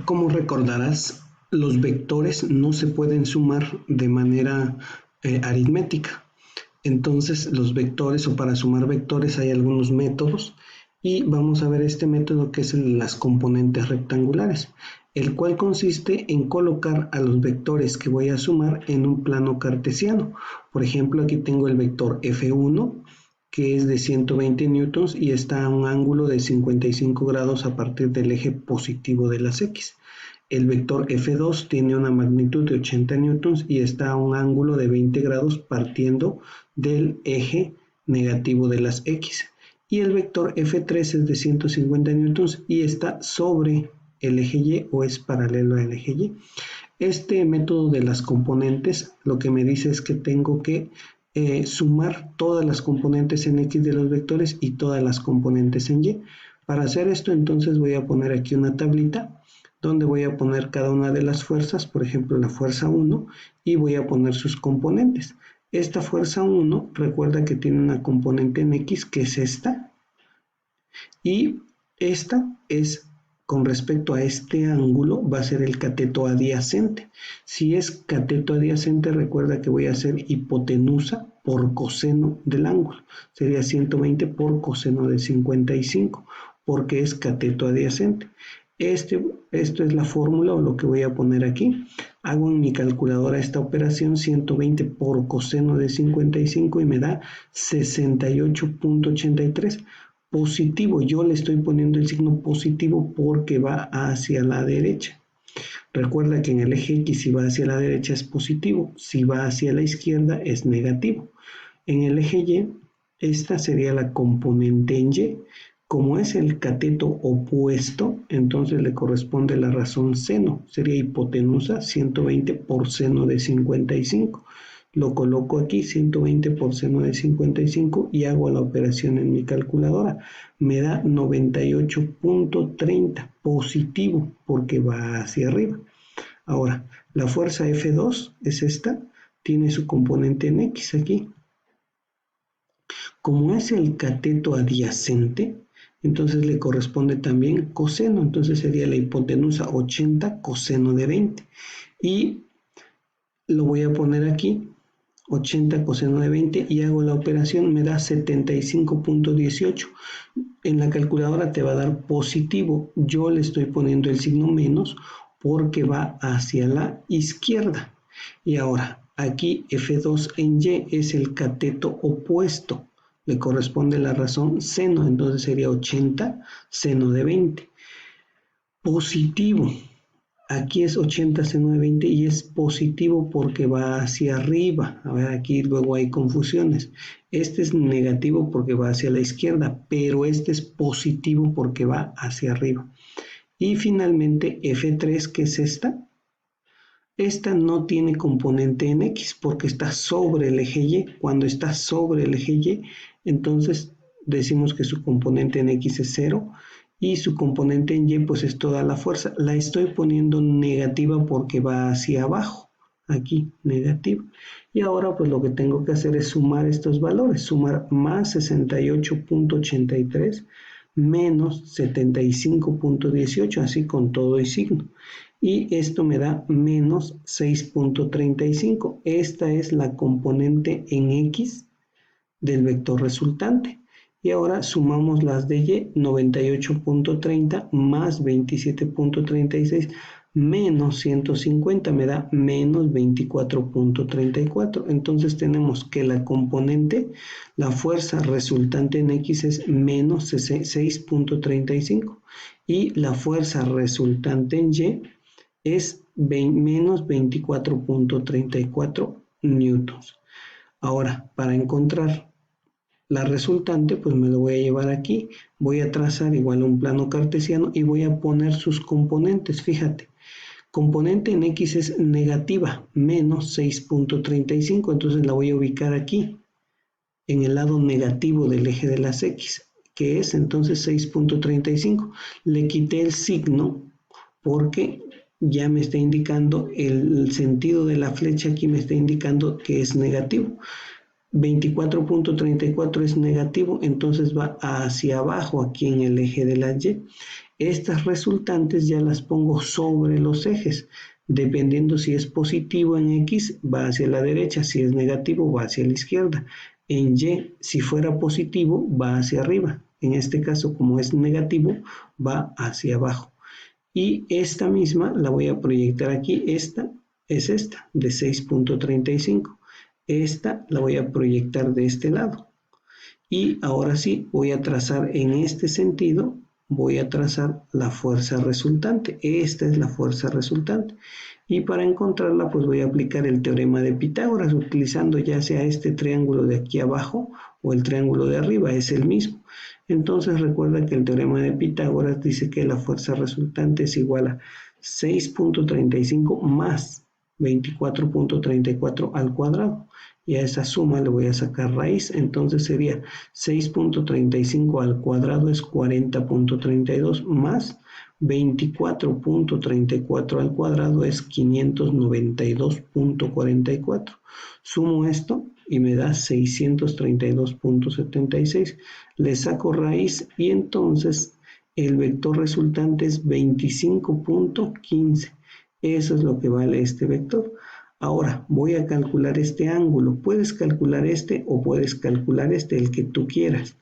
Como recordarás, los vectores no se pueden sumar de manera aritmética. Entonces, los vectores o para sumar vectores hay algunos métodos y vamos a ver este método que es las componentes rectangulares, el cual consiste en colocar a los vectores que voy a sumar en un plano cartesiano. Por ejemplo, aquí tengo el vector F1 que es de 120 newtons y está a un ángulo de 55 grados a partir del eje positivo de las X. El vector F2 tiene una magnitud de 80 newtons y está a un ángulo de 20 grados partiendo del eje negativo de las X. Y el vector F3 es de 150 newtons y está sobre el eje Y o es paralelo al eje Y. Este método de las componentes lo que me dice es que tengo que sumar todas las componentes en X de los vectores y todas las componentes en Y. Para hacer esto, entonces voy a poner aquí una tablita donde voy a poner cada una de las fuerzas, por ejemplo la fuerza 1, y voy a poner sus componentes. Esta fuerza 1, recuerda que tiene una componente en X que es esta, y esta es con respecto a este ángulo va a ser el cateto adyacente. Si es cateto adyacente, recuerda que voy a hacer hipotenusa por coseno del ángulo. Sería 120 por coseno de 55, porque es cateto adyacente. Esto es la fórmula o lo que voy a poner aquí. Hago en mi calculadora esta operación 120 por coseno de 55 y me da 68.83. Positivo, yo le estoy poniendo el signo positivo porque va hacia la derecha. Recuerda que en el eje X si va hacia la derecha es positivo, si va hacia la izquierda es negativo. En el eje Y, esta sería la componente en Y. Como es el cateto opuesto, entonces le corresponde la razón seno. Sería hipotenusa 120 por seno de 55. Lo coloco aquí, 120 por seno de 55, y hago la operación en mi calculadora. Me da 98.30, positivo, porque va hacia arriba. Ahora, la fuerza F2 es esta, tiene su componente en X aquí. Como es el cateto adyacente, entonces le corresponde también coseno, entonces sería la hipotenusa 80 coseno de 20. Y lo voy a poner aquí, 80 coseno de 20, y hago la operación, me da 75.18. En la calculadora te va a dar positivo, yo le estoy poniendo el signo menos porque va hacia la izquierda. Y ahora, aquí F2 en Y es el cateto opuesto, le corresponde la razón seno, entonces sería 80 seno de 20. Positivo, aquí es 80 seno de 20 y es positivo porque va hacia arriba. A ver, aquí luego hay confusiones. Este es negativo porque va hacia la izquierda, pero este es positivo porque va hacia arriba. Y finalmente F3, que es esta. Esta no tiene componente en X porque está sobre el eje Y. Cuando está sobre el eje Y, entonces decimos que su componente en X es 0 y su componente en Y pues es toda la fuerza. La estoy poniendo negativa porque va hacia abajo. Aquí, negativa. Y ahora pues lo que tengo que hacer es sumar estos valores. Sumar más 68.83 menos 75.18, así con todo y signo. Y esto me da menos 6.35. Esta es la componente en X del vector resultante. Y ahora sumamos las de Y, 98.30 más 27.36 menos 150 me da menos 24.34. Entonces tenemos que la componente, la fuerza resultante en X es menos 6.35 y la fuerza resultante en Y es menos 24.34 newtons. Ahora, para encontrar la resultante, pues me lo voy a llevar aquí. Voy a trazar igual un plano cartesiano y voy a poner sus componentes. Fíjate, componente en X es negativa, menos 6.35, entonces la voy a ubicar aquí, en el lado negativo del eje de las X, que es entonces 6.35. Le quité el signo porque ya me está indicando el sentido de la flecha, aquí me está indicando que es negativo. 24.34 es negativo, entonces va hacia abajo aquí en el eje de la Y. Estas resultantes ya las pongo sobre los ejes. Dependiendo si es positivo en X, va hacia la derecha, si es negativo, va hacia la izquierda. En Y, si fuera positivo, va hacia arriba. En este caso, como es negativo, va hacia abajo. Y esta misma la voy a proyectar aquí. Esta es esta, de 6.35. Esta la voy a proyectar de este lado. Y ahora sí, voy a trazar en este sentido, voy a trazar la fuerza resultante. Esta es la fuerza resultante. Y para encontrarla, pues voy a aplicar el teorema de Pitágoras, utilizando ya sea este triángulo de aquí abajo o el triángulo de arriba, es el mismo. Entonces recuerda que el teorema de Pitágoras dice que la fuerza resultante es igual a 6.35 más 24.34 al cuadrado. Y a esa suma le voy a sacar raíz, entonces sería 6.35 al cuadrado es 40.32 más 24.34 al cuadrado es 592.44. Sumo esto y me da 632.76. Le saco raíz y entonces el vector resultante es 25.15. Eso es lo que vale este vector. Ahora voy a calcular este ángulo. Puedes calcular este o puedes calcular este, el que tú quieras.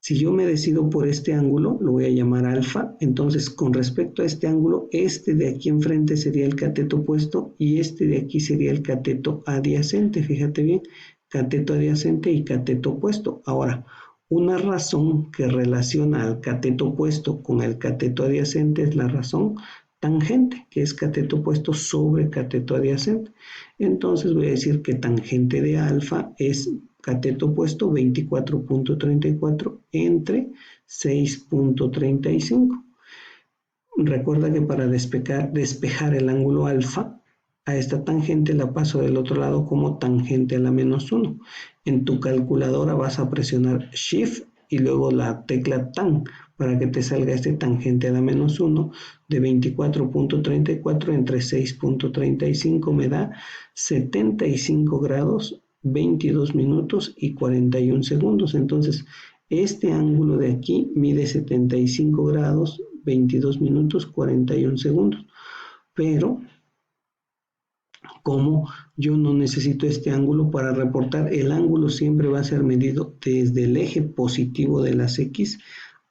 Si yo me decido por este ángulo, lo voy a llamar alfa. Entonces, con respecto a este ángulo, este de aquí enfrente sería el cateto opuesto y este de aquí sería el cateto adyacente. Fíjate bien, cateto adyacente y cateto opuesto. Ahora, una razón que relaciona al cateto opuesto con el cateto adyacente es la razón tangente, que es cateto opuesto sobre cateto adyacente. Entonces voy a decir que tangente de alfa es cateto opuesto 24.34 entre 6.35. Recuerda que para despejar el ángulo alfa, a esta tangente la paso del otro lado como tangente a la menos 1. En tu calculadora vas a presionar Shift y luego la tecla tan para que te salga este tangente a la menos 1 de 24.34 entre 6.35 me da 75 grados, 22 minutos y 41 segundos. Entonces, este ángulo de aquí mide 75 grados, 22 minutos, 41 segundos. Pero, como yo no necesito este ángulo para reportar, el ángulo siempre va a ser medido desde el eje positivo de las X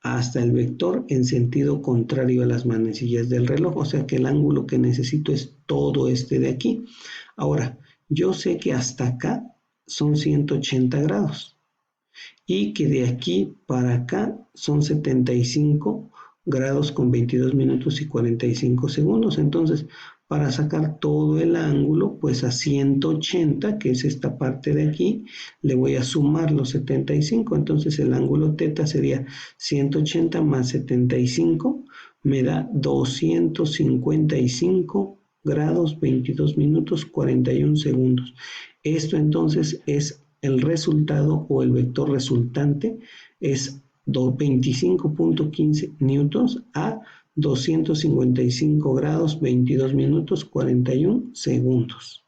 hasta el vector en sentido contrario a las manecillas del reloj. O sea que el ángulo que necesito es todo este de aquí. Ahora, yo sé que hasta acá son 180 grados y que de aquí para acá son 75 grados con 22 minutos y 45 segundos. Entonces, para sacar todo el ángulo, pues a 180, que es esta parte de aquí, le voy a sumar los 75. Entonces el ángulo θ sería 180 más 75, me da 255 grados, 22 minutos, 41 segundos. Esto entonces es el resultado o el vector resultante, es 25.15 newtons a 255 grados, 22 minutos, 41 segundos.